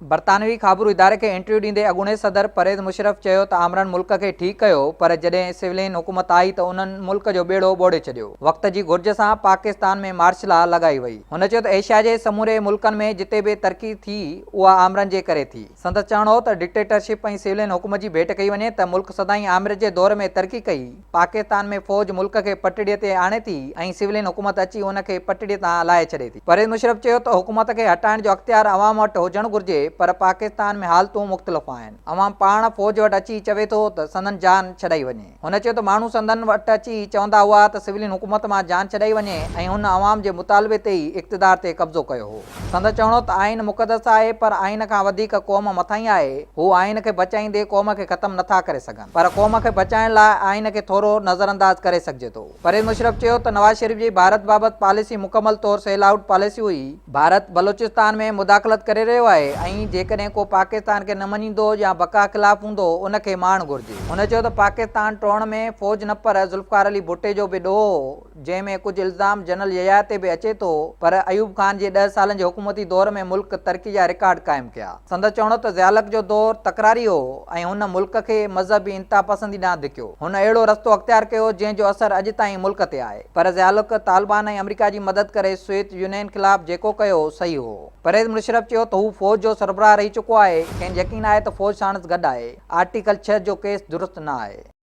बरतानवी ख़ाबरू इदारे खे इंटरव्यू ॾींदे अॻूणे सदर परवेज़ मुशर्रफ चयो त आमरन मुल्क खे ठीकु कयो, पर जॾहिं सिविलियन हुकूमत आई त उन्हनि मुल्क जो ॿेड़ो ॿोड़े छॾियो। वक़्त जी घुर्ज सां पाकिस्तान में मार्शल लॉ लॻाई वई। हुन चयो त एशिया जे समूरे मुल्कनि में जिते बि तरक़ी थी उहा आमरन जे करे थी। संदसि चवणो हो त डिक्टेटरशिप ऐं सिविलियन हुकूमत जी भेट कई वञे त मुल्क सदाईं आमिर जे दौर में तरक़ी कई। पाकिस्तान में फ़ौज मुल्क खे पटड़ीअ ते आणे थी ऐं सिविलियन हुकूमत अची उन खे पटड़ीअ तां लाहे छॾे थी। परवेज़ मुशर्रफ चयो त हुकूमत खे हटाइण जो अख़्तियार अवाम वटि हुजणु घुर्जे, पर पाकिस्तान में हालतूं मुख़्तलिफ़ आहिनि। अवाम पाण फ़ौज वटि अची चवे थो त संदन जान छॾाई वञे। हुन चयो त माण्हू संदन वटि अची चवंदा हुआ त सिविलियन हुकूमत मां जान छॾाई वञे ऐं हुन अवाम जे मुतालबे ते ई इक़्तिदार ते कब्ज़ो कयो हो। संदसि चवणो त आइन मुक़दस आहे, पर आइन खां वधीक क़ौम मथां ई आहे। हू आइन खे बचाईंदे क़ौम खे ख़तमु नथा करे सघनि, पर क़ौम खे बचाइण लाइ आइन खे थोरो नज़रअंदाज़ करे सघिजे थो। परवेज़ मुशर्रफ चयो त नवाज़ शरीफ़ जी भारत बाबति पॉलिसी मुकमल तौरु सेल आउट पॉलिसी हुई। भारत बलोचिस्तान में मुदाख़लत करे रहियो आहे ऐं जेकॾहिं को पाकिस्तान खे न मञींदो या बका ख़िलाफ़ हूंदो उनखे मारणु घुर्जे। हुन चयो त पाकिस्तान टोड़ण में फ़ौज न पर ज़ुल्फ़िकार अली भुट्टो जो बि ॾोहो हो, जंहिंमें कुझु इल्ज़ाम जनरल यहया ते बि अचे थो, पर अयूब खान जे 10 सालनि जे हुकूमती दौर में मुल्क तरक़ी जा रिकॉर्ड क़ाइमु कया। संदसि चवणो त ज़ियालत जो दौर तकरारी हो ऐं हुन मुल्क खे मज़हबी इंतहा पसंदी ॾांहुं धिकियो। हुन अहिड़ो रस्तो अख़्तियार कयो जंहिंजो असरु अॼु ताईं मुल्क ते आहे, पर ज़ियालत तालिबान ऐं अमेरिका जी मदद करे सोवियत यूनियन ख़िलाफ़ जेको कयो सही हो। परवेज़ मुशर्रफ चयो त हू फ़ौज जो सरबराह रही चुको आहे। खेनि यकीन आहे त फ़ौज साणुसि गॾु आहे। आर्टिकल 6 जो केस दुरुस्त न आहे।